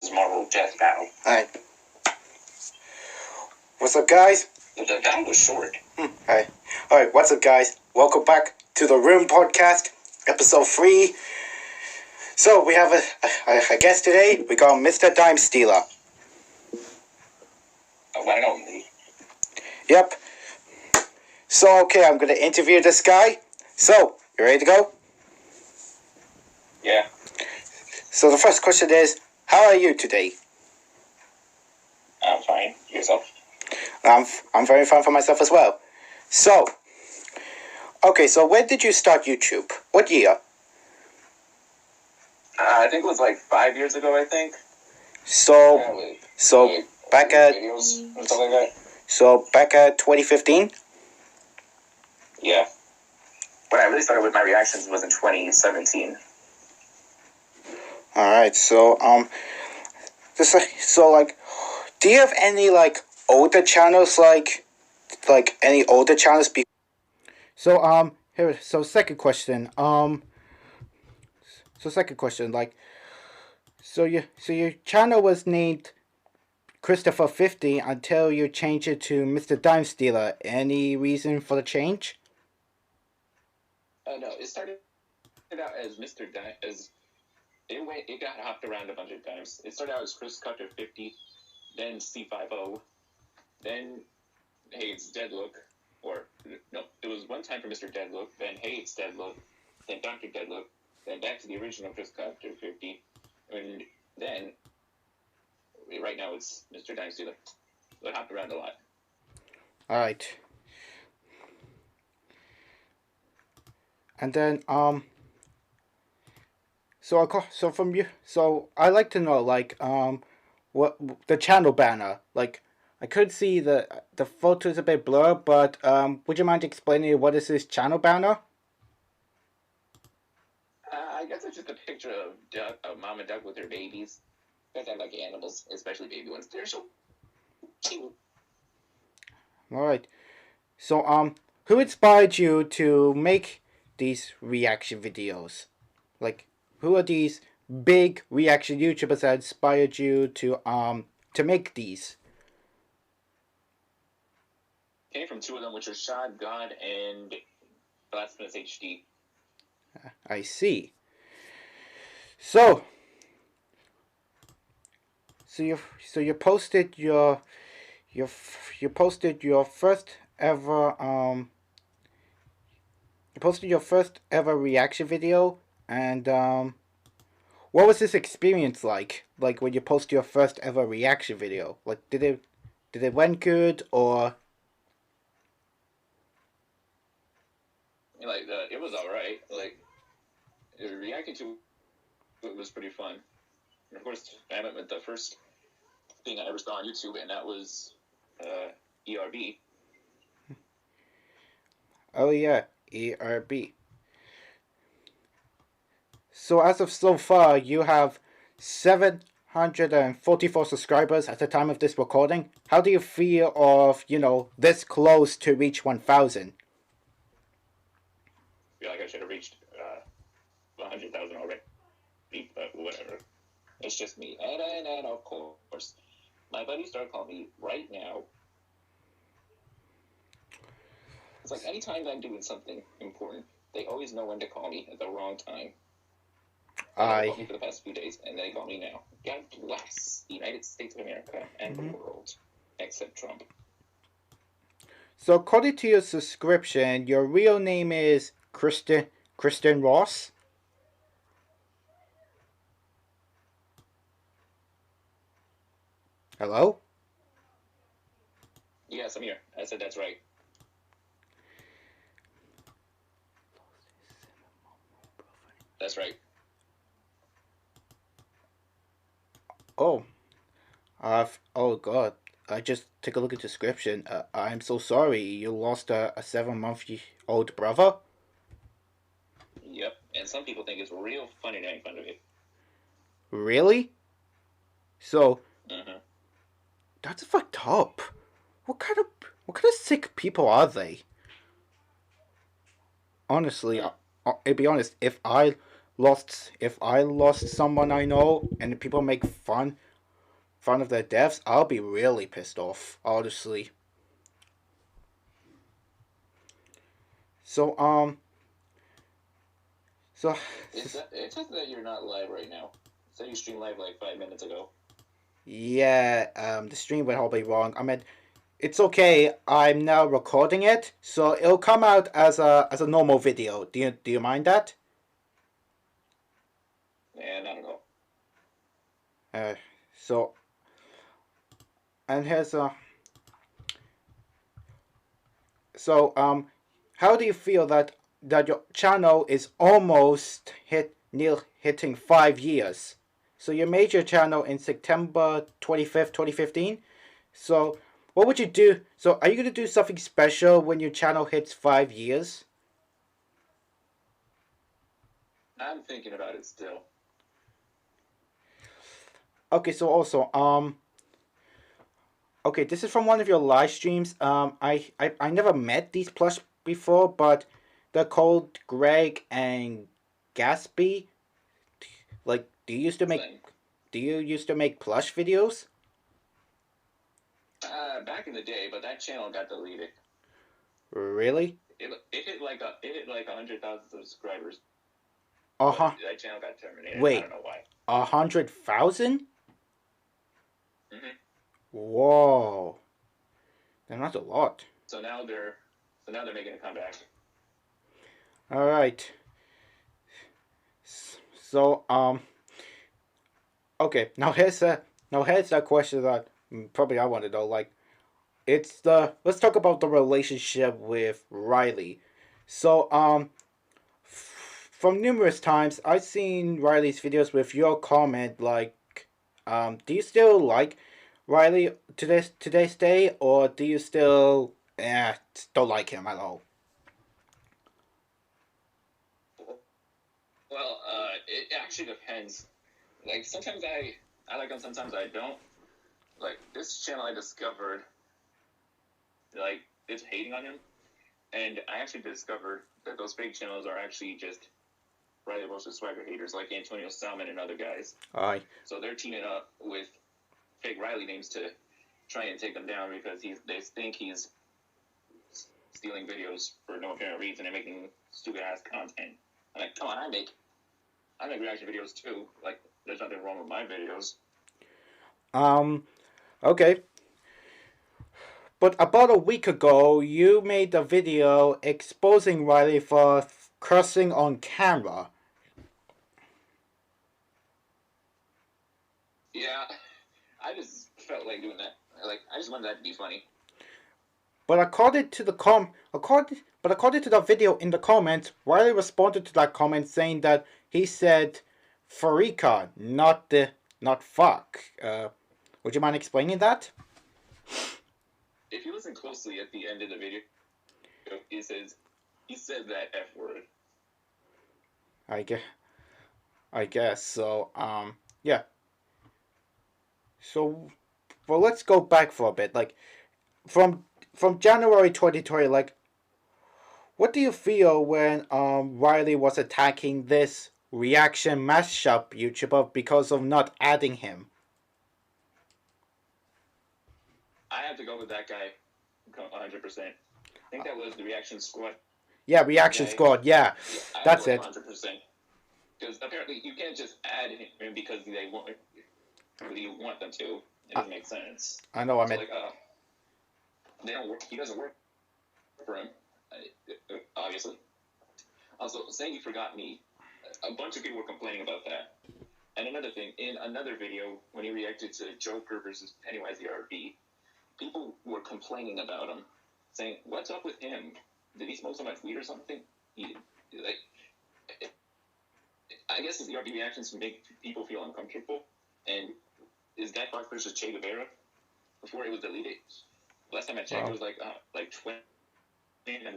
Marvel Death Battle. Alright. What's up, guys? The battle was short. Alright, what's up, guys? Welcome back to the Room Podcast, episode 3. So, we have a guest today. We got Mr. Dime Stealer. One and only. Yep. So, okay, I'm going to interview this guy. So, you ready to go? Yeah. So, the first question is, how are you today? I'm fine. Yourself? I'm very fine for myself as well. So, okay, so when did you start YouTube? What year? I think it was like 5 years ago, I think. So back at videos or something like that. So back at 2015? Yeah. When I really started with my reactions was in 2017. Alright, so do you have any older channels like any older channels second question. So your channel was named Christopher 50 until you changed it to Mr. Dime Stealer. Any reason for the change? No, it started out as Mr. Dime. It got hopped around a bunch of times. It started out as Chris Cutter 50, then C50, then Hey It's Deadlook, or no, it was one time for Mr. Deadlook, then Hey It's Deadlook, then Dr. Deadlook, then back to the original Chris Cutter 50, and then right now it's Mr. Dime Stealer. It hopped around a lot. Alright. And then so I like to know what the channel banner. I could see the photo's a bit blurred, but would you mind explaining what is this channel banner? I guess it's just a picture of mom and duck with their babies. Because I like animals, especially baby ones. They're so cute. Alright. So who inspired you to make these reaction videos? Who are these big reaction YouTubers that inspired you to make these? Came from two of them, which are Shad God and Blasphemous HD. I see. So you posted your first ever reaction video, and what was this experience like? Like when you post your first ever reaction video? Did it went good or? It was alright. Reacting to it was pretty fun. And of course, I went with the first thing I ever saw on YouTube, and that was ERB. Oh yeah, ERB. So as of so far, you have 744 subscribers at the time of this recording. How do you feel of, this close to reach 1,000? I feel like I should have reached 100,000 already, but whatever. It's just me. And of course, my buddies started calling me right now. It's like anytime I'm doing something important, they always know when to call me at the wrong time. They called me for the past few days, and they call me now. God bless the United States of America and the world, except Trump. So according to your subscription, your real name is Kristen Ross? Hello? Yes, I'm here. I said that's right. That's right. Oh. Oh god. I just took a look at the description. I'm so sorry. You lost a 7-month-old brother? Yep. And some people think it's real funny to make fun of it. Really? So, That's fucked up. What kind of sick people are they? Honestly, I'll be honest. If I lost someone I know and people make fun of their deaths, I'll be really pissed off, honestly. So so It says that you're not live right now. It said you streamed live like 5 minutes ago. yeah, the stream went horribly wrong. I mean, it's okay. I'm now recording it, so it'll come out as a normal video. Do you mind that? And I don't know. Uh, so and here's how do you feel that your channel is almost hitting 5 years? So you made your channel in September 25th, 2015. So what would you do? So are you gonna do something special when your channel hits 5 years? I'm thinking about it still. Okay, so also okay, this is from one of your live streams. I never met these plush before, but they're called Greg and Gatsby. Like, do you used to make plush videos? Back in the day, but that channel got deleted. Really? It hit like 100,000 subscribers. Uh-huh. That channel got terminated. Wait. I don't know why. 100,000? Mhm. Whoa. Then that's a lot. So now they're making a comeback. All right. So okay. Now here's that question that probably I want to know. Like, let's talk about the relationship with Riley. So from numerous times I've seen Riley's videos with your comment like, do you still like Riley to today's day, or do you still don't like him at all? Well, it actually depends. Like sometimes I like him, sometimes I don't. Like this channel I discovered, like it's hating on him, and I actually discovered that those fake channels are actually just Riley versus Swagger haters, like Antonio Salmon and other guys. Aye. So they're teaming up with fake Riley names to try and take them down because they think he's stealing videos for no apparent reason and making stupid ass content. I'm like, come on, I make reaction videos too. Like, there's nothing wrong with my videos. Okay. But about a week ago, you made a video exposing Riley for cursing on camera. Yeah, I just felt like doing that. Like, I just wanted that to be funny. But according to the video in the comments, Riley responded to that comment saying that he said Farika, not fuck. Would you mind explaining that? If you listen closely at the end of the video, he said that F word. I guess so. Yeah. So, well, let's go back for a bit. Like, from January 2020, like, what do you feel when Riley was attacking this reaction mashup YouTuber because of not adding him? I have to go with that guy 100%. I think that was the Reaction Squad. Yeah, Reaction Squad, yeah. That's it. 100%. Because apparently you can't just add him because you want them to. It doesn't make sense. I know, I mean... Like, they don't work. He doesn't work for him, obviously. Also, saying he forgot me, a bunch of people were complaining about that. And another thing, in another video, when he reacted to Joker versus Pennywise the RB, people were complaining about him, saying, "What's up with him? Did he smoke so much weed or something?" I guess the RB reactions make people feel uncomfortable. And is that Fox versus Che Guevara before it was deleted? Last time I checked, It was like 20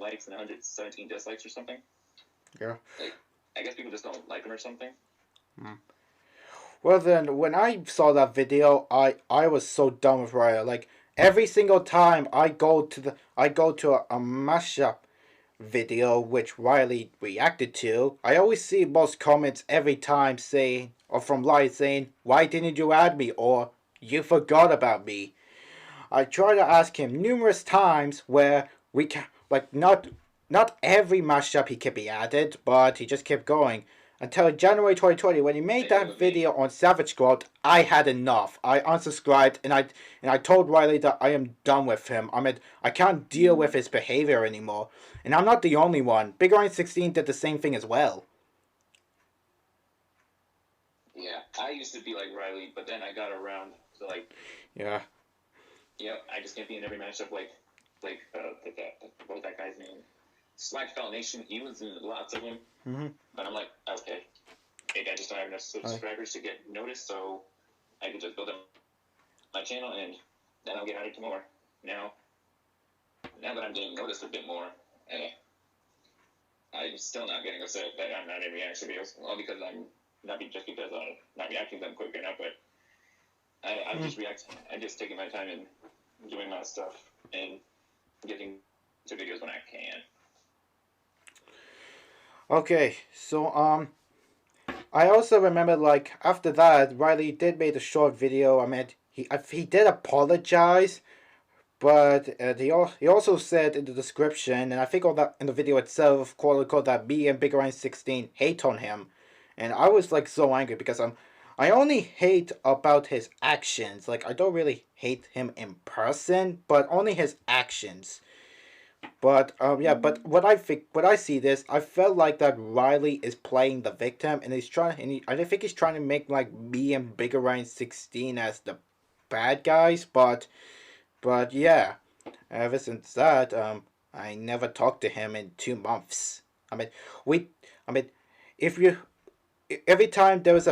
likes and 117 dislikes or something. Yeah. Like, I guess people just don't like him or something. Well then, when I saw that video, I was so done with Raya. Like, every single time I go to a mashup video which Riley reacted to, I always see most comments every time saying, or from Riley saying, "Why didn't you add me?" or "You forgot about me." I tried to ask him numerous times where we can, like, not every mashup he could be added, but he just kept going. Until January 2020, when he made that video on Savage Squad, I had enough. I unsubscribed and I told Riley that I am done with him. I mean, I can't deal with his behavior anymore. And I'm not the only one. Big Ryan 16 did the same thing as well. Yeah, I used to be like Riley, but then I got around to like. Yeah. Yeah, I just can't be in every matchup like what was that guy's name? Slackfell Nation. He was in lots of them. Mm-hmm. But I'm like, okay, I just don't have enough subscribers to get noticed, so I can just build up my channel and then I'll get added to more. Now that I'm getting noticed a bit more, I'm still not getting upset that I'm not in reaction videos. Well, because I'm not just because I'm not reacting to them quick enough, but I'm just reacting. I'm just taking my time and doing my stuff and getting to videos when I can. Okay, so I also remember, like, after that, Riley did make a short video. I mean, he did apologize, but he also said in the description, and I think all that in the video itself, quote unquote, that me and Big Ryan 16 hate on him, and I was like so angry because I only hate about his actions. Like, I don't really hate him in person, but only his actions. But yeah, but what I see this, I felt like that Riley is playing the victim, and I think he's trying to make like me and Bigger Ryan 16 as the bad guys. But yeah, ever since that, I never talked to him in 2 months. I mean, I mean, if you, every time there was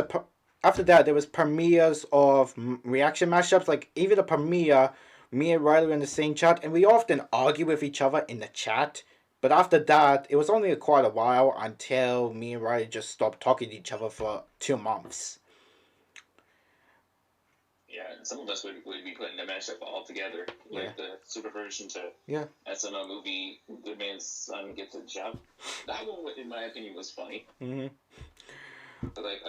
after that there was premieres of reaction mashups, like even a premiere. Me and Riley were in the same chat, and we often argue with each other in the chat. But after that, it was only quite a while until me and Riley just stopped talking to each other for 2 months. Yeah, and some of us would be putting the mashup all together, like the super version to SML movie Good Man's Son Gets a Job. That one, in my opinion, was funny. Mm-hmm. But like,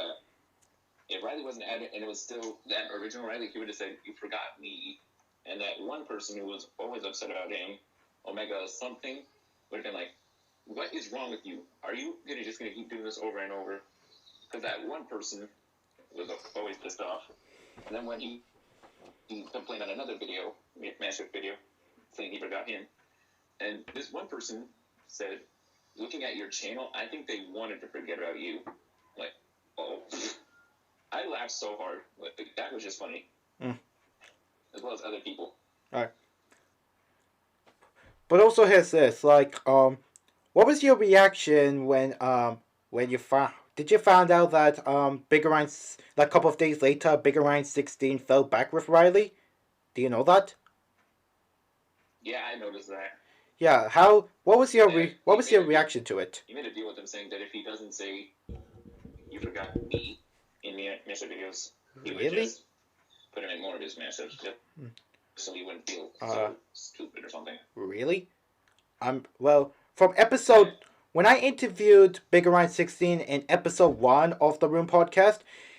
if Riley wasn't added, and it was still that original Riley, he would have said, "You forgot me." And that one person who was always upset about him, Omega something, would have been like, "What is wrong with you? Are you just gonna keep doing this over and over?" Because that one person was always pissed off. And then when he complained on another video, mashup video, saying he forgot him, and this one person said, "Looking at your channel, I think they wanted to forget about you." Like, oh, I laughed so hard. Like, that was just funny. As well as other people. Alright. But also here's this, like, what was your reaction when you found out that Bigger Ryan, like, a couple of days later, Bigger Ryan 16 fell back with Riley? Do you know that? Yeah, I noticed that. Yeah, what was your reaction to it? He made a deal with him saying that if he doesn't say "you forgot me" in the mashup videos, he would just put him in more of his mashups, so he wouldn't feel so stupid or something. Really? Well, from episode when I interviewed Bigger Ryan 16 in episode 1 of the Room podcast,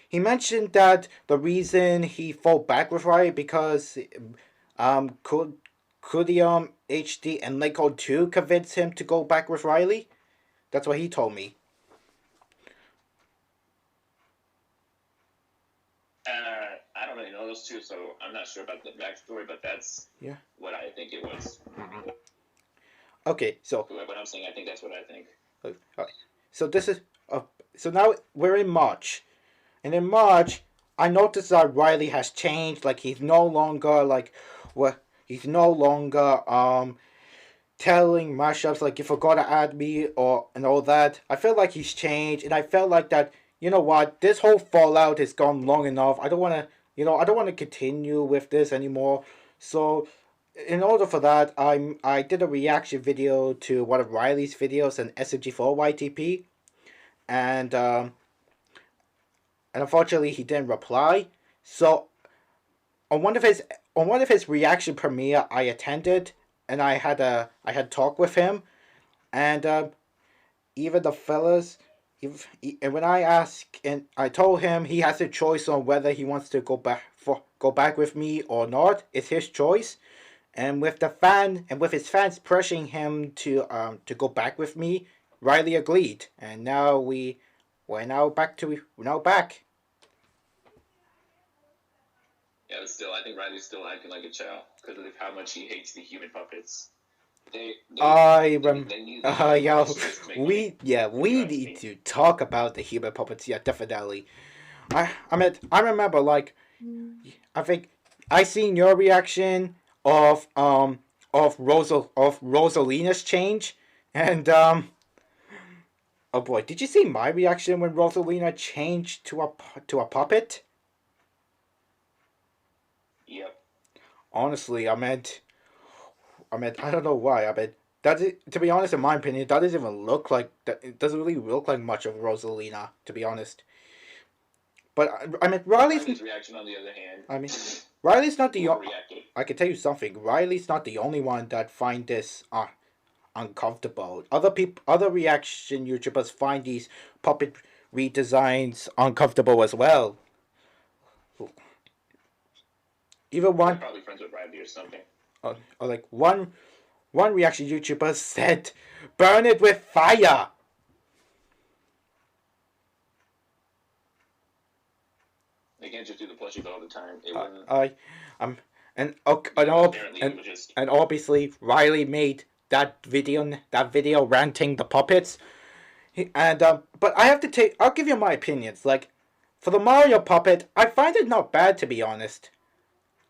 he mentioned that the reason he fell back with Riley because Kudium HD and Lego 2 convinced him to go back with Riley. That's what he told me. I don't really know those two, so I'm not sure about the backstory, but that's what I think it was. Okay, so what I'm saying, I think that's what I think. Okay. So this is so now we're in March, and in March I noticed that Riley has changed. Like he's no longer he's no longer telling mashups like you forgot to add me and all that. I feel like he's changed, and I felt like that. You know what? This whole fallout has gone long enough. I don't want to continue with this anymore. So, in order for that, I did a reaction video to one of Riley's videos on SMG4 YTP, and unfortunately he didn't reply. So, on one of his reaction premiere I attended, and I had talk with him. and even the fellas, and when I ask and I told him he has a choice on whether he wants to go back with me or not. It's his choice. And with his fans pressuring him to go back with me, Riley agreed, and now we're now back. Yeah, but still, I think Riley's still acting like a child because of how much he hates the human puppets. I rem They need the human yeah, puppets to make money. It we drives need me. to talk about the human puppets. Yeah, definitely. I remember like I think I seen your reaction of Rosalina's change, and oh boy, did you see my reaction when Rosalina changed to a puppet? Yep. Honestly, I don't know why. To be honest, in my opinion, that doesn't even look like that. It doesn't really look like much of Rosalina, to be honest. But Riley's reaction, on the other hand, I mean, Riley's not the. overreacted. I can tell you something. Riley's not the only one that find this uncomfortable. Other reaction YouTubers find these puppet redesigns uncomfortable as well. Even They're one, probably friends with Riley or something. or like one reaction YouTuber said, "Burn it with fire." They can't just do the plushies all the time. It wouldn't. I, um, and Apparently, it would just. and obviously Riley made that video ranting the puppets. But I'll give you my opinions. Like, for the Mario puppet, I find it not bad, to be honest.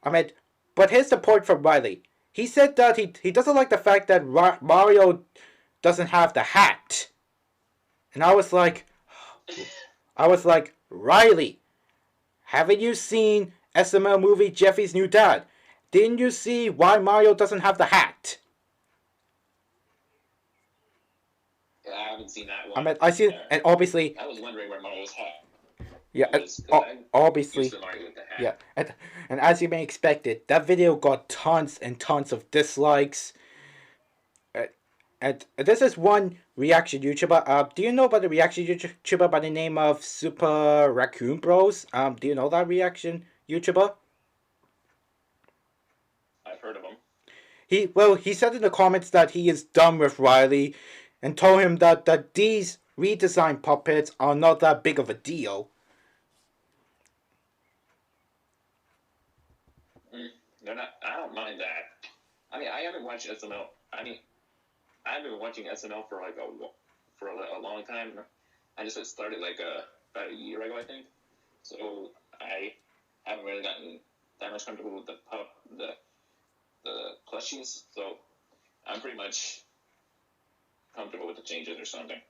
I mean, but here's the point from Riley. He said that he doesn't like the fact that Mario doesn't have the hat. And I was like, Riley, haven't you seen SML movie Jeffy's New Dad? Didn't you see why Mario doesn't have the hat? Yeah, I haven't seen that one. I see, and obviously, I was wondering where Mario's hat yeah, was. obviously, Used to Mario with the hat. yeah, and as you may expect it, that video got tons and tons of dislikes. And this is one reaction YouTuber. Do you know about the reaction YouTuber by the name of Super Raccoon Bros? Do you know that reaction YouTuber? I've heard of him. He said in the comments that he is done with Riley, and told him that these redesigned puppets are not that big of a deal. They're not. I don't mind that. I mean, I haven't watched SNL. I mean, I've been watching SNL for like a long time. I just started like about a year ago, I think. So I haven't really gotten that much comfortable with the plushies. So I'm pretty much comfortable with the changes or something.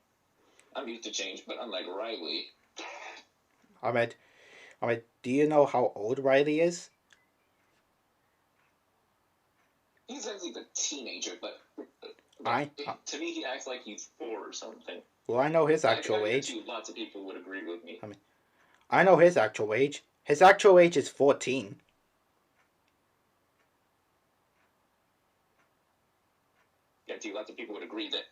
I'm used to change, but unlike Riley, Ahmed, do you know how old Riley is? he sounds like a teenager, but to me, he acts like he's 4 or something. Well, I know his I actual age. bet you lots of people would agree with me. I know his actual age. His actual age is 14. Yeah, too, lots of people would agree that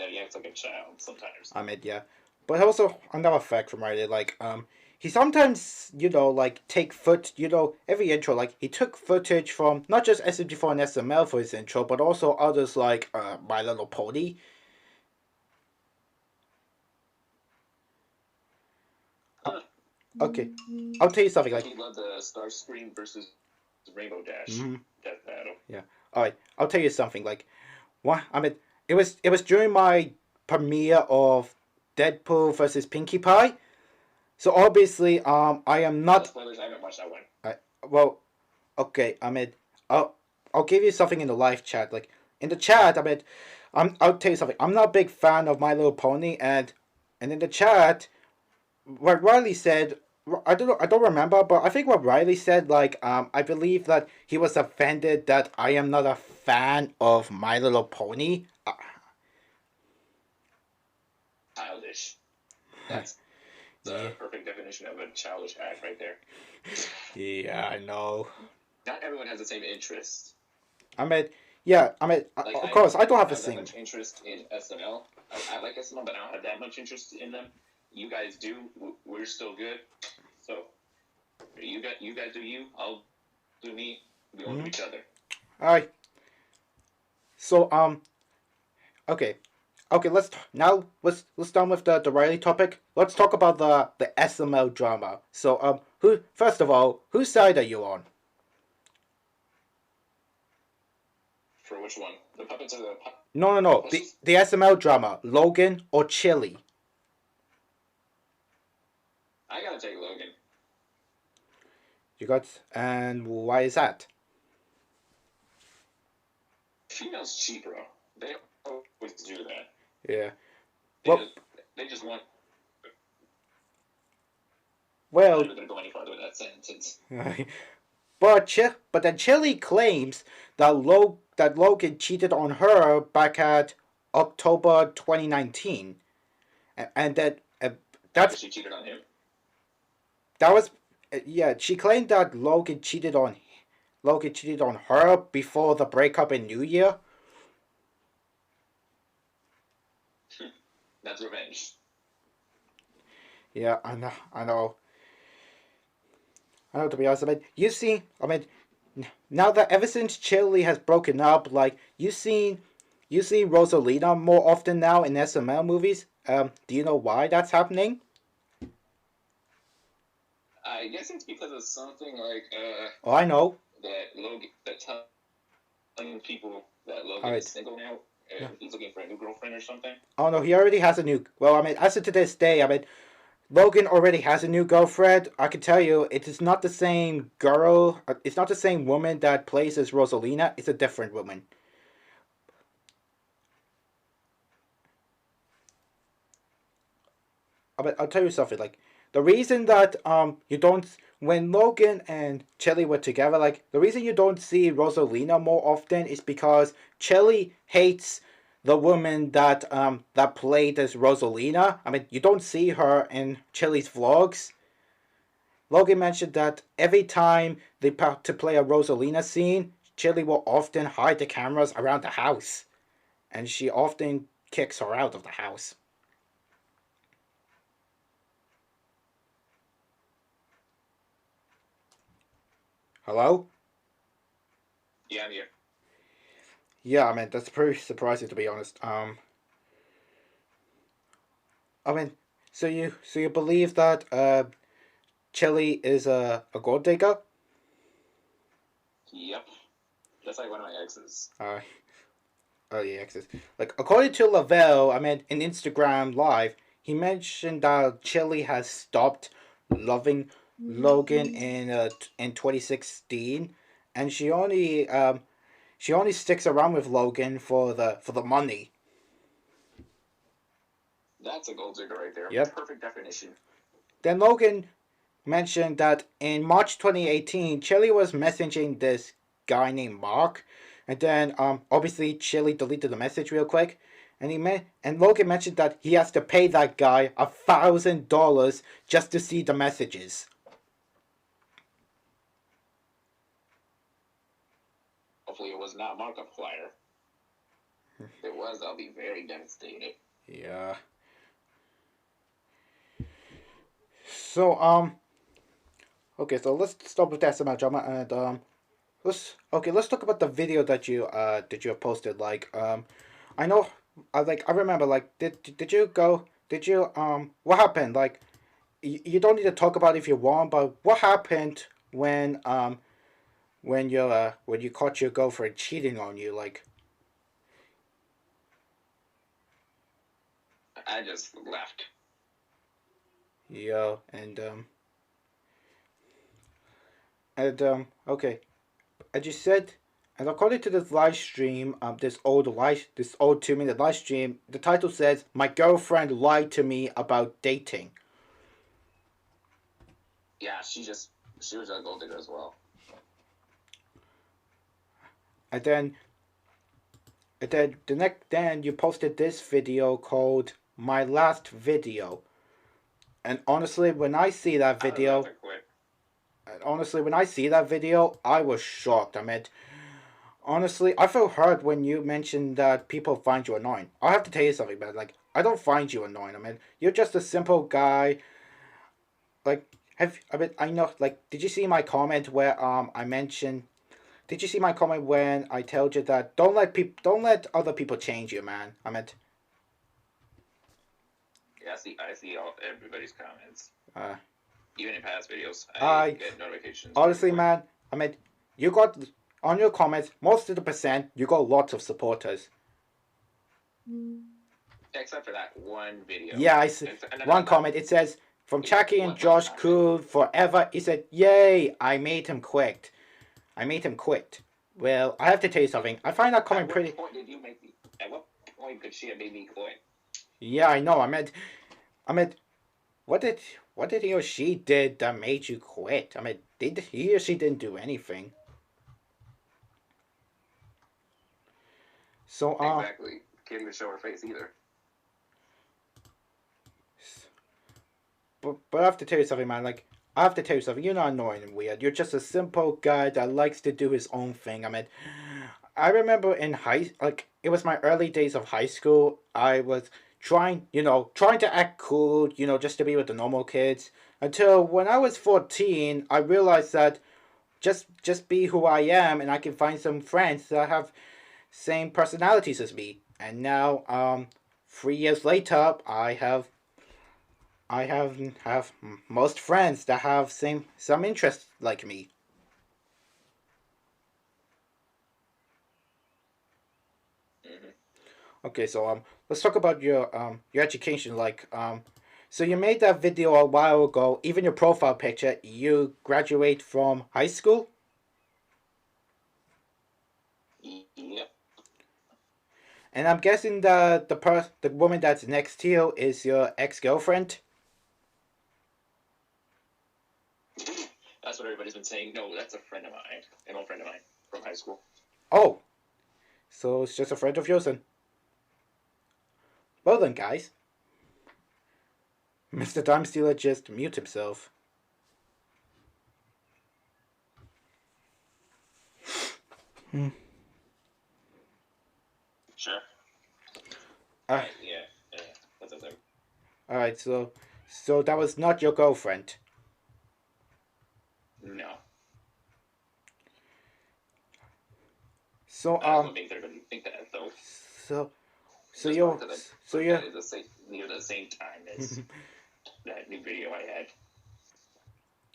he acts like a child sometimes. Yeah. But also another fact from Riley, like he sometimes, like every intro, like he took footage from not just SMG4 and SML for his intro, but also others like My Little Pony. Okay, I'll tell you something. Like, he loved the Starscream versus Rainbow Dash death battle. Yeah. All right, I'll tell you something. Like, what it was during my premiere of Deadpool versus Pinkie Pie. So obviously, I am not. No spoilers. I haven't watched that one. Well, okay. I'll give you something in the live chat. Like in the chat, I'll tell you something. I'm not a big fan of My Little Pony, and in the chat, what Riley said. I don't remember, but I think what Riley said, like, I believe that he was offended that I am not a fan of My Little Pony. Childish. That's the perfect definition of a childish act right there. Yeah, I know. Not everyone has the same interest. Yeah, I mean, Like of course, I don't have the have that same. much interest in SNL. I like SNL, but I don't have that much interest in them. You guys do. We're still good. So you guys do you. I'll do me. We won't do each other. All right. So okay, okay. Let's done with the Riley topic. Let's talk about the SML drama. So who first of all, whose side are you on? For which one? The puppets or the No. The SML drama, Logan or Chili? I gotta take Logan. You got, and why is that? Females cheat, bro. They always do that. Yeah. They, Well, just, they just want. well. I'm not gonna go any farther with that sentence. But then Chili claims that Logan cheated on her back at October 2019, and that's She cheated on him. that was yeah. She claimed that Logan cheated on her before the breakup in New Year. That's revenge. Yeah, I know. I know. I know. To be honest, I mean, now that ever since Chili has broken up, like you see Rosalina more often now in SML movies. Do you know why that's happening? I guess it's because of something like Oh, I know. that Logan that telling people that Logan Alright. is single now and Yeah. he's looking for a new girlfriend or something. Oh no, he already has a new. Well, I mean, as of to this day, I mean, Logan already has a new girlfriend. I can tell you, it is not the same girl. It's not the same woman that plays as Rosalina. It's a different woman. I'll tell you something. Like the reason that you don't when Logan and Chelly were together, like the reason you don't see Rosalina more often is because Chelly hates the woman that played as Rosalina. I mean, you don't see her in Chelly's vlogs. Logan mentioned that every time they put to play a Rosalina scene, Chelly will often hide the cameras around the house, and she often kicks her out of the house. Hello? Yeah, I'm here. Yeah, I mean that's pretty surprising to be honest. I mean, so you believe that Chili is a gold digger? Yep. Just like one of my exes. Oh yeah, exes. Like according to Lavelle, I mean in Instagram Live, he mentioned that Chili has stopped loving Logan in 2016, and she only sticks around with Logan for the money. That's a gold digger right there. Yep. Perfect definition. Then Logan mentioned that in March 2018, Chili was messaging this guy named Mark, and then obviously Chili deleted the message real quick, and Logan mentioned that he has to pay that guy $1,000 just to see the messages. Hopefully it was not Markup Flyer. If it was, I'll be very devastated. Yeah. So okay, so let's stop with that SML drama and let's talk about the video that you have posted. Like I know I remember like did you go did you what happened like you don't need to talk about it if you want, but what happened when you caught your girlfriend cheating on you? Like I just left. yeah, okay, as you said, and according to this live stream, this old 2 minute live stream, the title says, "My girlfriend lied to me about dating." Yeah, she was a gold digger as well. And then you posted this video called "My Last Video," and honestly, when I see that video, I was shocked. I mean, Honestly, I feel hurt when you mentioned that people find you annoying. I have to tell you something, man. Like, I don't find you annoying. I mean, you're just a simple guy. Like, I know. Like, did you see my comment where I mentioned? Did you see my comment when I told you that don't let other people change you, man? I meant, Yeah, I see all everybody's comments. uh, Even in past videos, I I get notifications from honestly, people. man. I meant, you got on your comments most of the percent. You got lots of supporters. Except for that one video. Yeah, I see one comment. It says from Chucky and One Josh comment. cool forever. He said, "Yay! I made him quit. I made him quit." Well, I have to tell you something. I find that comment pretty. At what point did you make me? At what point could she have made me quit? Yeah, I know. I meant, what did he or she did that made you quit? I mean, did he or she didn't do anything? So, Exactly. Can't even show her face either. but I have to tell you something, man. Like, I have to tell you something. You're not annoying and weird. You're just a simple guy that likes to do his own thing. I mean, I remember like, it was my early days of high school. I was trying to act cool, just to be with the normal kids. Until when I was 14, I realized that just be who I am, and I can find some friends that have same personalities as me. And now, 3 years later, I have most friends that have some interests like me. Mm-hmm. Okay, so let's talk about your education. Like, so you made that video a while ago. Even your profile picture, you graduate from high school, Yep. and I'm guessing that the woman that's next to you is your ex girlfriend. That's what everybody's been saying. No, that's a friend of mine, an old friend of mine from high school. Oh, so it's just a friend of yours then. Well then, guys, Mr. Time Stealer just mute himself. Hmm. Sure. Uh, Yeah. That's a thing. all right, so that was not your girlfriend. No. So I don't think they're going to think that though. so so Just you're because so I you're that is near the same time as that new video I had.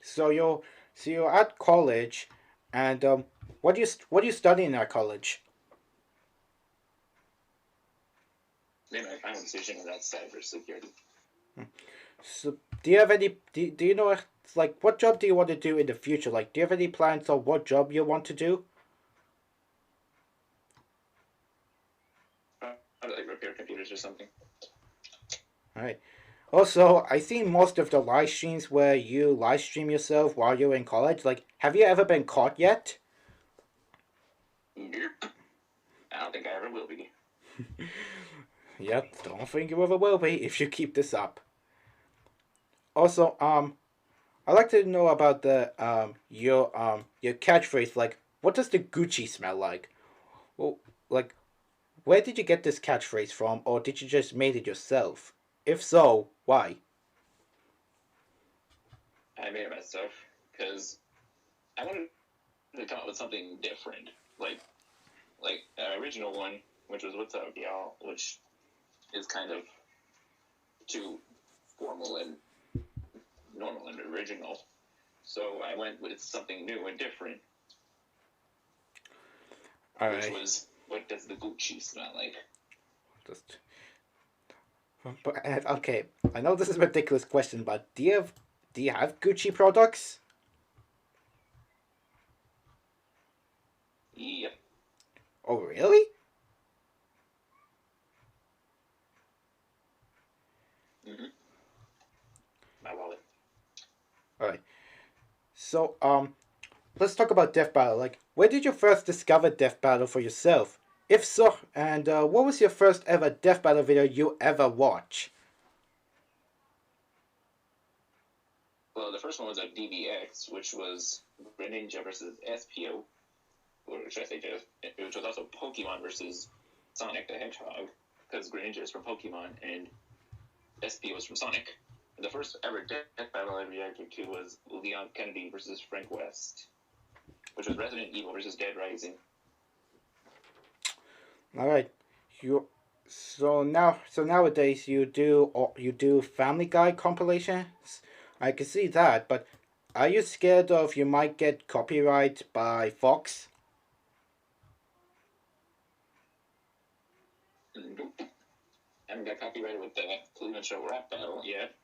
so you're at college, and what do you study in that college? Made my final decision, and that's cybersecurity. So do you know, like, what job do you want to do in the future? Like, do you have any plans on what job you want to do? I like repair computers or something. All right. Also, I see most of the live streams where you live stream yourself while you're in college. Like, have you ever been caught yet? Nope. I don't think I ever will be. Yep, don't think you ever will be if you keep this up. Also, I'd like to know about the your catchphrase. Like, what does the Gucci smell like? Well, like, where did you get this catchphrase from, or did you just made it yourself? If so, why? I made it myself because I wanted to come up with something different, like the original one, which was "What's up, y'all," which is kind of too formal and normal and original. So I went with something new and different, All which right, was "What does the Gucci smell like?" just but okay. I know this is a ridiculous question, but do you have Gucci products? Yep. Oh, really? Mm-hmm. My wallet. All right. So let's talk about Death Battle. Like, where did you first discover Death Battle for yourself? If so, and what was your first ever Death Battle video you ever watch? Well, the first one was a DBX, which was Greninja versus SPO. or should I say just, which was also Pokemon versus Sonic the Hedgehog, because Greninja is from Pokemon and SP was from Sonic. The first ever death battle I reacted to was Leon Kennedy versus Frank West, which was Resident Evil versus Dead Rising. All right, so nowadays you do Family Guy compilations. I can see that, but are you scared of you might get copyright by Fox? Nope. I haven't got copyrighted with the Cleveland Show rap battle yet.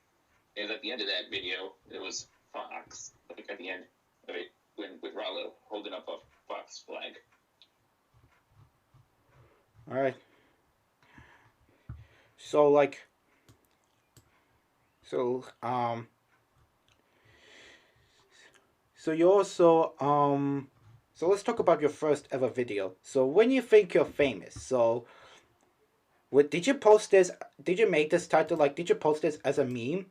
And at the end of that video, it was Fox. Like at the end of it, with Rollo holding up a Fox flag. All right. So like, so so you also so let's talk about your first ever video. So when you think you're famous, so what did you post this? Did you make this title like? Did you post this as a meme?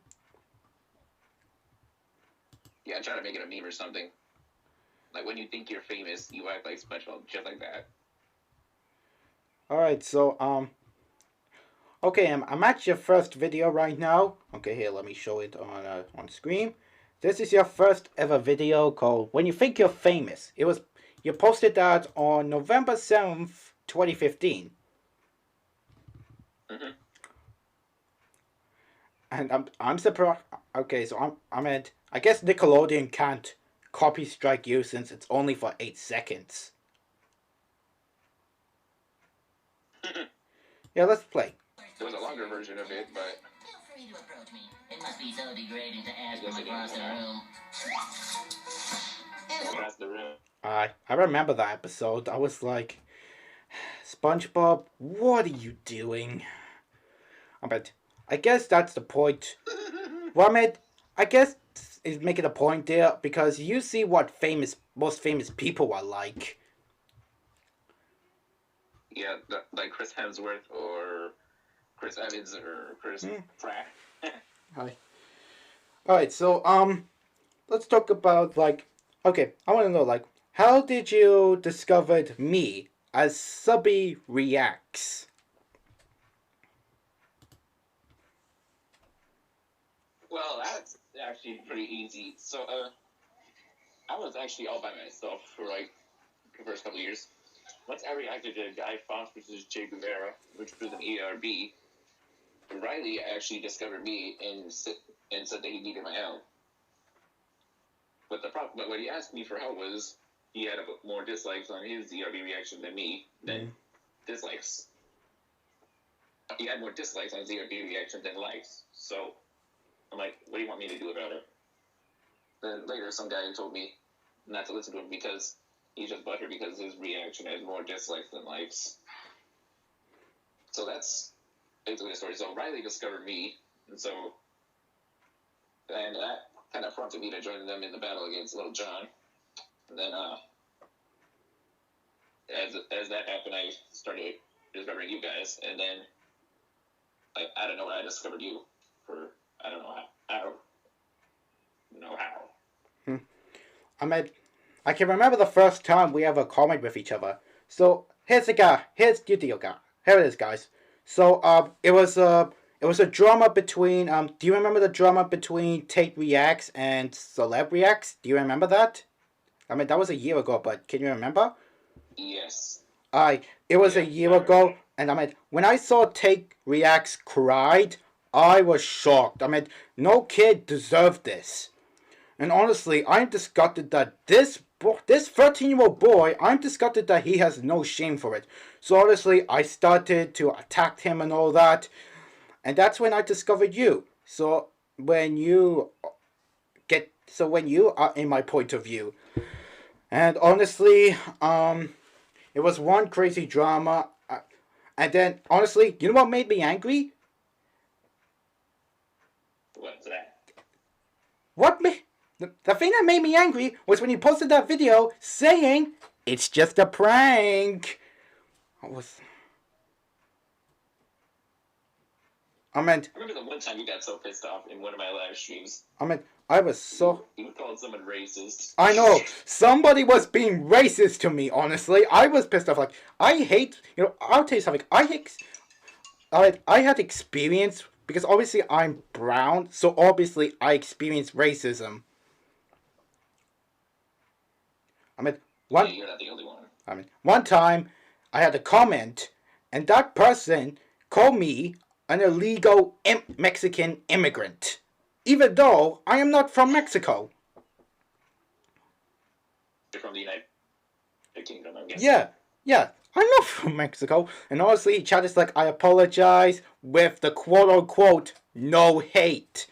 Yeah, try to make it a meme or something. Like when you think you're famous, you act like SpongeBob, just like that. All right, so okay, I'm at your first video right now. Okay, here, let me show it on screen. This is your first ever video called "When You Think You're Famous." You posted that on November 7th, 2015. Mm-hmm. And I'm surprised. Okay, so I guess Nickelodeon can't copy strike you since it's only for 8 seconds. Yeah, let's play. There was a longer version of it, but feel free to approach me. It must be so degrading to ask from across the room. across the room. I remember that episode. I was like, SpongeBob, what are you doing? But I guess that's the point. Well, I guess is making a point there because you see what most famous people are like. Yeah, like Chris Hemsworth or Chris Evans or Chris Pratt. Hi. All right, so let's talk about like, okay, I want to know like, how did you discover me as Subby Reacts? Well, that's actually pretty easy. So, I was actually all by myself for like the first couple of years. Once I reacted to Guy Fawkes versus Che Guevara, which was an ERB, Riley actually discovered me and said that he needed my help. But what he asked me for help was he had more dislikes on his ERB reaction than me dislikes. He had more dislikes on his ERB reaction than likes. So I'm like, what do you want me to do about it? Then later, some guy told me not to listen to him because he's just buttered because his reaction has more dislikes than likes. So that's basically the story. So Riley discovered me, and that kind of prompted me to join them in the battle against Little John. And then, as that happened, I started discovering you guys, and then I don't know I discovered you for I don't know how. I can remember the first time we ever commented with each other. So here's the deal, guy. Here it is, guys. So it was a drama between do you remember the drama between Tate Reacts and Celeb Reacts? Do you remember that? I mean, that was a year ago, but can you remember? Yes. It was a year ago, and I mean, when I saw Tate Reacts cried, I was shocked. I mean, no kid deserved this. And honestly, I'm disgusted that this 13-year-old boy, I'm disgusted that he has no shame for it. So honestly, I started to attack him and all that. And that's when I discovered you. So when you are in my point of view. And honestly, it was one crazy drama. And then, honestly, you know what made me angry? What's that? The thing that made me angry was when you posted that video saying it's just a prank. I meant, I remember the one time you got so pissed off in one of my live streams. I was so. You called someone racist. I know somebody was being racist to me. Honestly, I was pissed off. Like I hate. I'll tell you something. I had experience because obviously I'm brown, so obviously I experienced racism. I mean, Yeah, you're not the only one. one time I had a comment, and that person called me an illegal Mexican immigrant, even though I am not from Mexico. You're from the United Kingdom, I'm guessing. Yeah, I'm not from Mexico. And honestly, Chad is like, I apologize with the quote unquote no hate.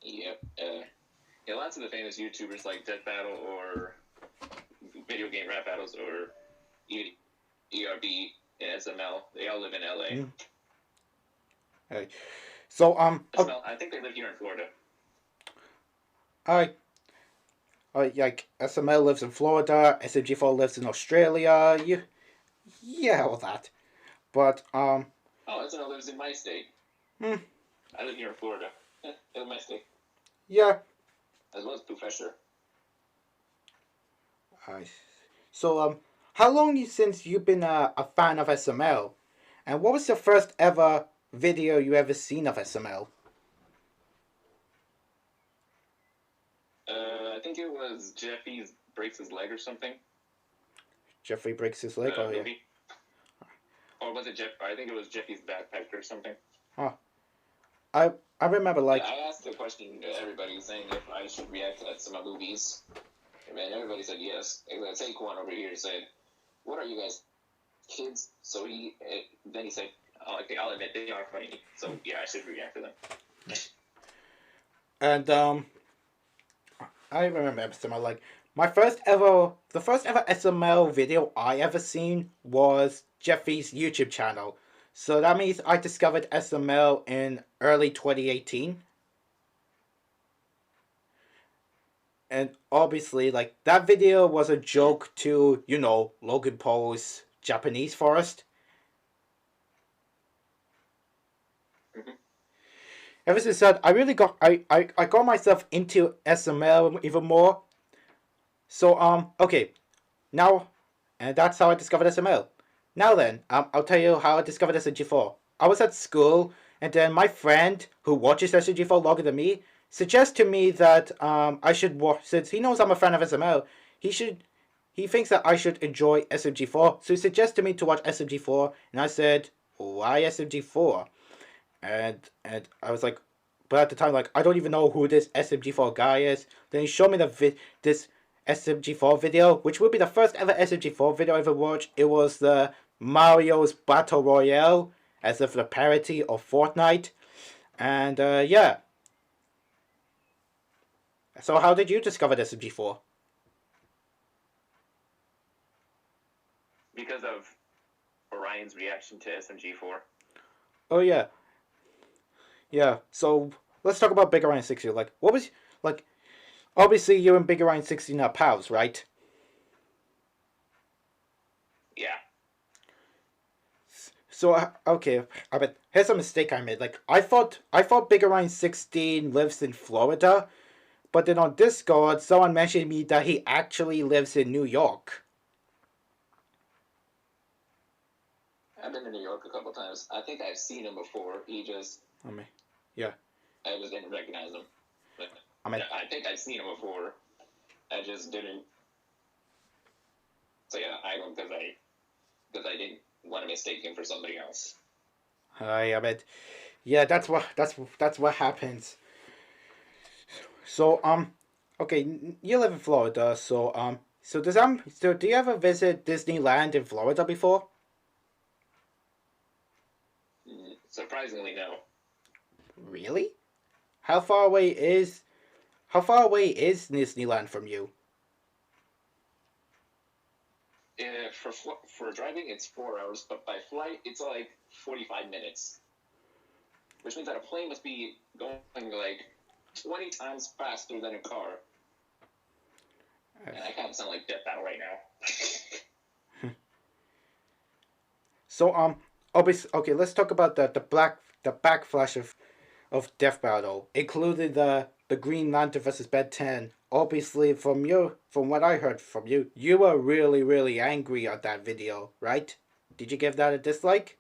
Yep. Yeah, lots of the famous YouTubers like Death Battle or video game rap battles or ERB and SML, they all live in LA. Hey. So, SML, I think they live here in Florida. Like SML lives in Florida, SMG4 lives in Australia. Yeah, all that. But Oh, SML lives in my state. Hmm. I live here in Florida. They live in my state. Yeah. As well as Professor. So, how long since you've been a fan of SML? And what was the first ever video you ever seen of SML? I think it was Jeffy breaks his leg or something. Jeffrey breaks his leg, yeah. Or was it Jeff? I think it was Jeffy's backpack or something. Huh. I remember like. Yeah, I asked the question to everybody saying if I should react to some movies. And everybody said yes. Saquon over here said, "What are you guys, kids?" So then he said, "Oh, okay, I'll admit they are funny. So yeah, I should react to them." And I remember SML like the first ever SML video I ever seen was Jeffy's YouTube channel. So that means I discovered SML in early 2018. And obviously, like, that video was a joke to, Logan Paul's Japanese forest. Mm-hmm. Ever since that, I got myself into SML even more. So, okay. Now, and that's how I discovered SML. Now then, I'll tell you how I discovered SMG4. I was at school, and then my friend, who watches SMG4 longer than me, suggests to me that I should watch, since he knows I'm a fan of SML, he thinks that I should enjoy SMG4, so he suggested me to watch SMG4, and I said, why SMG4? And I was like, but at the time, like, I don't even know who this SMG4 guy is. Then he showed me this SMG4 video, which would be the first ever SMG4 video I ever watched. It was the Mario's Battle Royale, as if the parody of Fortnite. And yeah. So how did you discover SMG4? Because of Orion's reaction to SMG4. Oh yeah. Yeah, so let's talk about Big Orion 60. Like, what was, like, obviously you and Big Orion 60 are pals, right? Yeah. So, okay, but here's a mistake I made. Like, I thought Big Orion 16 lives in Florida, but then on Discord, someone mentioned me that he actually lives in New York. I've been to New York a couple times. I think I've seen him before. Yeah. I just didn't recognize him. But I think I've seen him before. I just didn't. So yeah, I don't because I didn't want to mistake him for somebody else. Yeah, that's what happens. So okay, you live in Florida, so do you ever visit Disneyland in Florida before? Surprisingly, no. Really? How far away is Disneyland from you? For driving, it's 4 hours, but by flight, it's like 45 minutes. Which means that a plane must be going like 20 times faster than a car. And I kind of sound like Death Battle right now. So obviously, okay, let's talk about the backflash of Death Battle, including the Green Lantern versus Ben 10. Obviously, from what I heard from you, you were really angry at that video, right? Did you give that a dislike?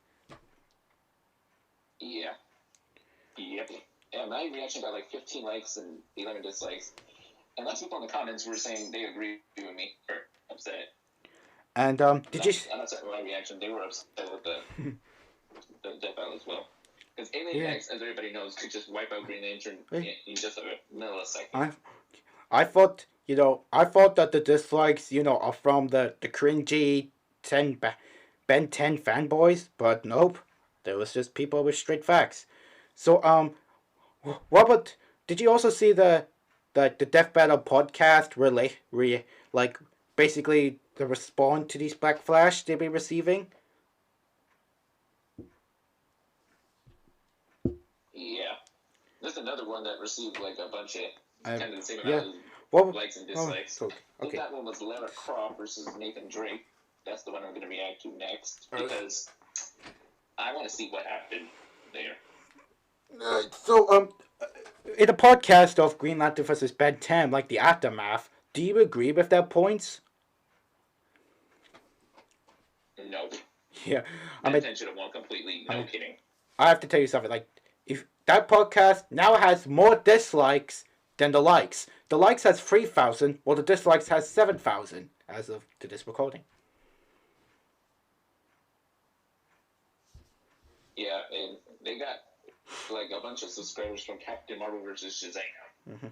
Yeah. Yep. Yeah, my reaction got like 15 likes and 11 dislikes. And lots of people in the comments were saying they agree with me or upset. And did you? I'm upset with my reaction. They were upset with the Death Battle as well. Because Alien Yeah. X, as everybody knows, could just wipe out Green Lantern in just a millisecond. I thought that the dislikes are from the cringy Ben 10 fanboys, but nope, there was just people with straight facts. So Robert, did you also see the Death Battle podcast like basically the response to these backflash they've been receiving? Yeah. There's another one that received like a bunch of kind of the same yeah. amount What? of likes and dislikes. Oh, I think okay. that one was Lara Croft versus Nathan Drake. That's the one I'm going to react to next because I want to see what happened there. So in the podcast of Green Lantern versus Ben 10, like the aftermath, do you agree with their points? No. Yeah, Ben 10 should have won completely. No kidding. I have to tell you something. Like, if that podcast now has more dislikes than the likes. The likes has 3,000, while the dislikes has 7,000 as of to this recording. Yeah, and they got like a bunch of subscribers from Captain Marvel versus Shazam. Mm-hmm.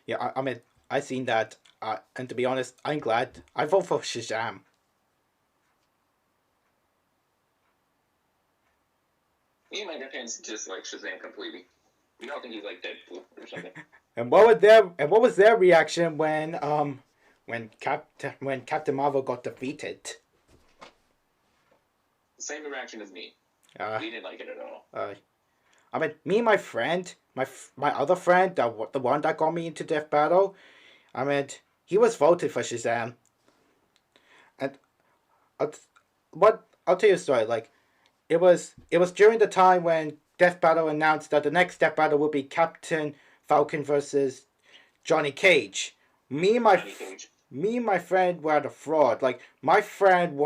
Yeah, I mean, I seen that, and to be honest, I'm glad. I vote for Shazam. Me and my grandparents dislike Shazam completely. We don't think he's like Deadpool or something. And what was their reaction when Captain Marvel got defeated? Same reaction as me. We didn't like it at all. I mean, me and my friend, my other friend, the one that got me into Death Battle, I mean, he was voted for Shazam. And I'll tell you a story. Like, it was during the time when Death Battle announced that the next Death Battle would be Captain Falcon versus Johnny Cage. Me and my friend were the fraud. Like, my friend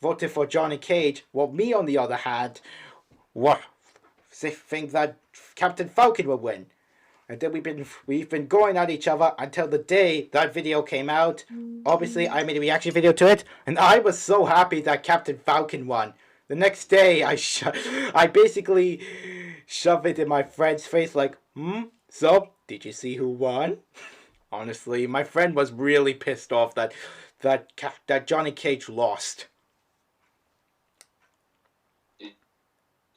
voted for Johnny Cage, while me on the other hand, think that Captain Falcon would win. And then we've been going at each other until the day that video came out. Obviously, I made a reaction video to it, and I was so happy that Captain Falcon won. The next day, I basically shoved it in my friend's face like, so, did you see who won? Honestly, my friend was really pissed off that Johnny Cage lost.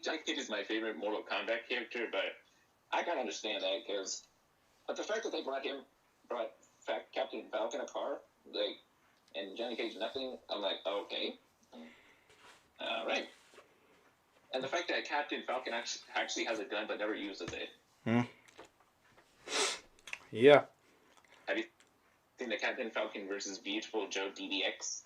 Johnny Cage is my favorite Mortal Kombat character, but I can understand that but the fact that they brought Captain Falcon a car, like, and Johnny Cage nothing, I'm like, okay. All right. And the fact that Captain Falcon actually has a gun but never uses it. Yeah. Have you seen the Captain Falcon versus Beautiful Joe DBX?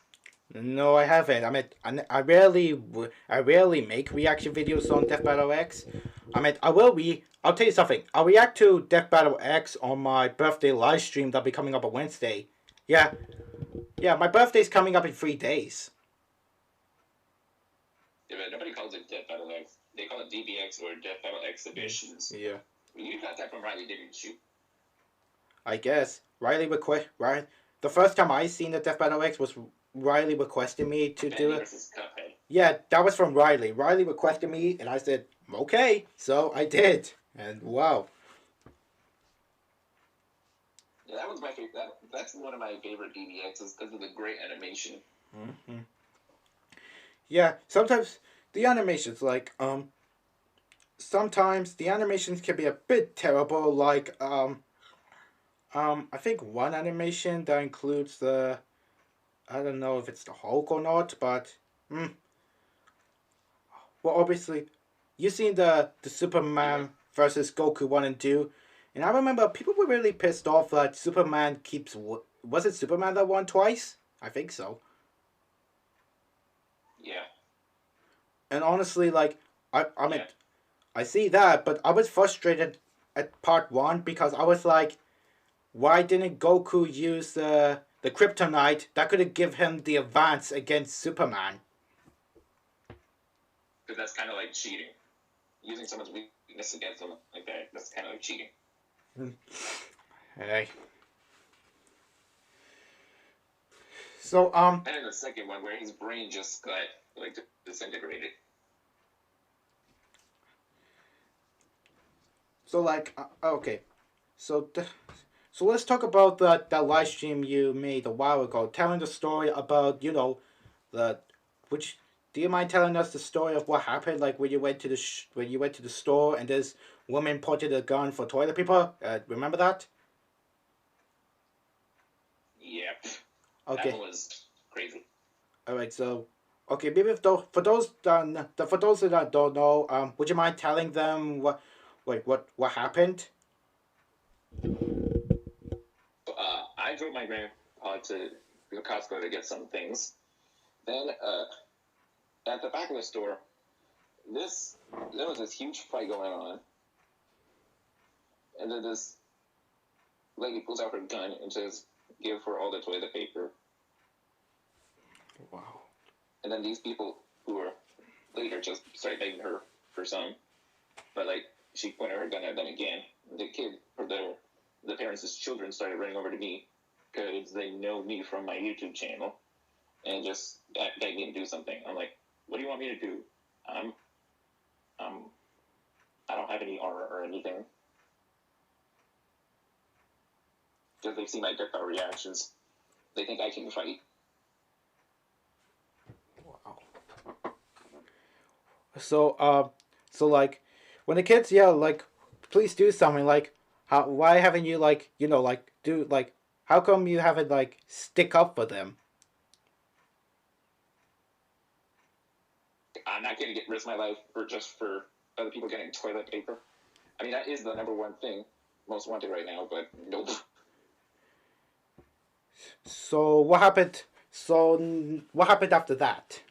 No, I haven't. I mean, I rarely make reaction videos on Death Battle X. I mean, I'll tell you something. I'll react to Death Battle X on my birthday live stream that'll be coming up on Wednesday. Yeah, my birthday's coming up in 3 days. Yeah, but nobody calls it Death Battle X. They call it DBX or Death Battle Exhibitions. Yeah. You got that from Riley, didn't you? I guess. The first time I seen the Death Battle X was Riley requested me to do it. Yeah, that was from Riley. Riley requested me, and I said, okay. So I did. And wow. Yeah, that was my favorite. That's one of my favorite DBXs because of the great animation. Mm-hmm. Yeah, sometimes the animations, like, sometimes the animations can be a bit terrible. Like, I think one animation that includes I don't know if it's the Hulk or not, but well, obviously, you seen the Superman versus Goku 1 and 2, and I remember people were really pissed off that Superman was it Superman that won twice? I think so. Yeah. And honestly, like I mean, Yeah. I see that, but I was frustrated at part one because I was like, why didn't Goku use the kryptonite that could have give him the advance against Superman? Because that's kind of like cheating. Using someone's weakness against them like that, that's kind of like cheating. Hey. So And then the second one, where his brain just got like disintegrated. so like okay, so so let's talk about that live stream you made a while ago, telling the story about the which. Do you mind telling us the story of what happened? Like when you went to when you went to the store and this woman pointed a gun for toilet paper. Remember that? Yep. Okay. That one was crazy. All right. So, okay. Maybe if for those for those that don't know, would you mind telling them what happened? I drove my grandpa to Costco to get some things. Then at the back of the store, there was this huge fight going on, and then this lady pulls out her gun and says, "Give her all the toilet paper." Wow. And then these people who were later just started begging her for some, but like she pointed her gun at them again. The kid or the parents' children started running over to me because they know me from my YouTube channel and just begged me to do something. I'm like, what do you want me to do? I don't have any aura or anything. Because they see my gut reactions. They think I can fight. Wow. So like, when the kids yell like, "Please do something," like, why haven't you like, like do like, how come you haven't like stick up for them? I'm not going to risk my life for other people getting toilet paper. I mean, that is the number one thing most wanted right now, but nope. So what happened? So what happened after that?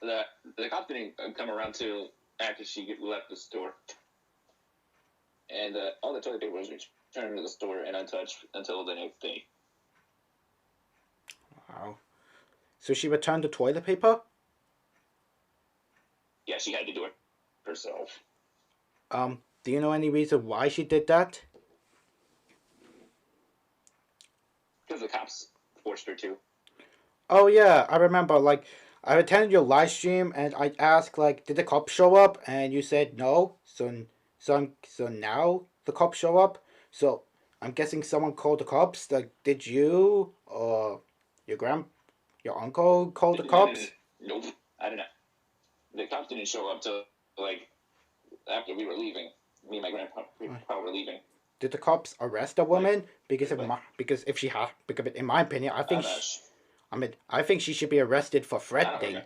The cops didn't come around till after she left the store. And all the toilet paper was returned to the store and untouched until the next day. Wow. So she returned the toilet paper? Yeah, she had to do it herself. Do you know any reason why she did that? Because the cops forced her to. Oh yeah, I remember. Like, I attended your live stream and I asked, like, did the cops show up? And you said no. So now the cops show up. So I'm guessing someone called the cops. Like, did you or your your uncle call the cops? Nope, I didn't. The cops didn't show up till like after we were leaving. Me and my grandpa were leaving. Did the cops arrest the woman? Like, Because if she had, because in my opinion, I think she should be arrested for I don't threatening.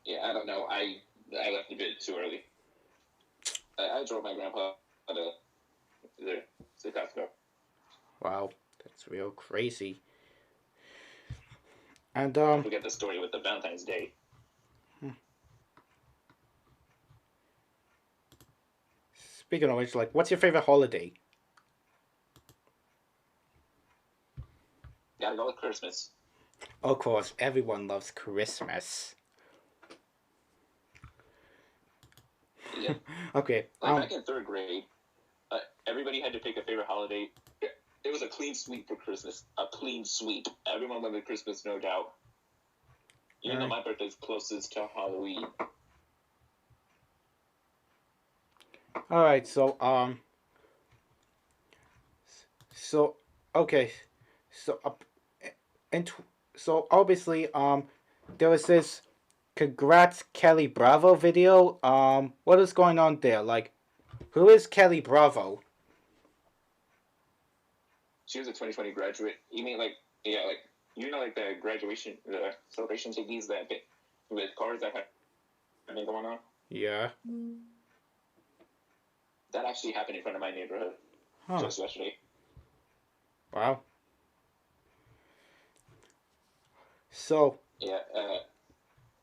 Yeah, I don't know. I left a bit too early. I drove my grandpa to Costco. Wow, that's real crazy. And Don't forget the story with the Valentine's Day. Speaking of which, like, what's your favorite holiday? Gotta go with Christmas. Of course, everyone loves Christmas. Yeah. Okay. Like back in third grade, everybody had to pick a favorite holiday. It was a clean sweep for Christmas. A clean sweep. Everyone wanted Christmas, no doubt. Even though my birthday's closest to Halloween. All right. So okay. So and so obviously there was this congrats Kelly Bravo video. What is going on there? Like, who is Kelly Bravo? She was a 2020 graduate. You mean like, yeah, like, you know, like the graduation, the celebration TVs that bit with cars that have been going on? Yeah. That actually happened in front of my neighborhood just yesterday. Wow. So, Yeah,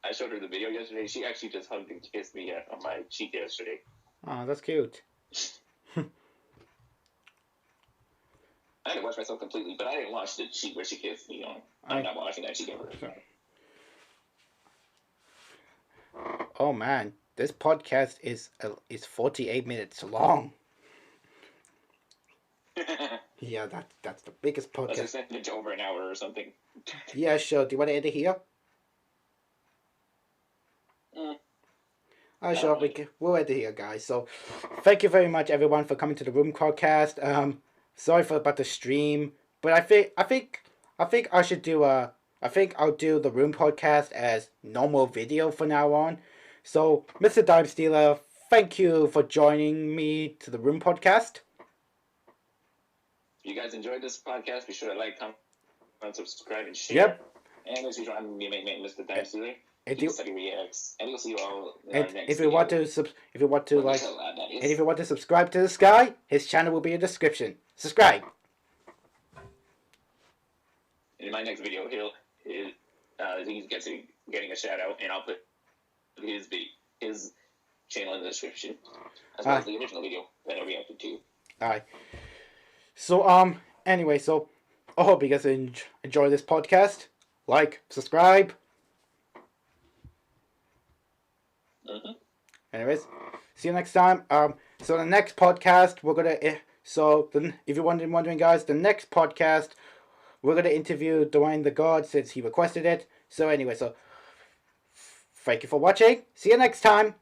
I showed her the video yesterday. She actually just hugged and kissed me on my cheek yesterday. oh, that's cute. I had to watch myself completely, but I didn't watch the cheek where she kissed me on. I'm not watching that cheek ever. Oh man, this podcast is 48 minutes long. Yeah, that's the biggest Let's podcast. extend it to over an hour or something. Yeah, sure. Do you want to end it here? Sure. We'll end it here, guys. So, thank you very much, everyone, for coming to the Room Podcast. Sorry about the stream, but I think I should do I think I'll do the Room Podcast as normal video from now on. So, Mr. Dime Stealer, thank you for joining me to the Room Podcast. If you guys enjoyed this podcast, be sure to like, comment, subscribe, and share. Yep. And as usual, I'm Mr. Dime Stealer. If you Reacts, and we'll see you all in our next if you want to subscribe to this guy, his channel will be in the description. Subscribe. In my next video, he's getting a shout out, and I'll put his channel in the description, as well as the original video that I reacted to. Alright. So anyway, so I hope you guys enjoy this podcast. Like, subscribe. Anyways, see you next time. So the next podcast we're gonna if you're wondering, guys, the next podcast we're gonna interview Dwayne the God since he requested it. So anyway, so thank you for watching. See you next time.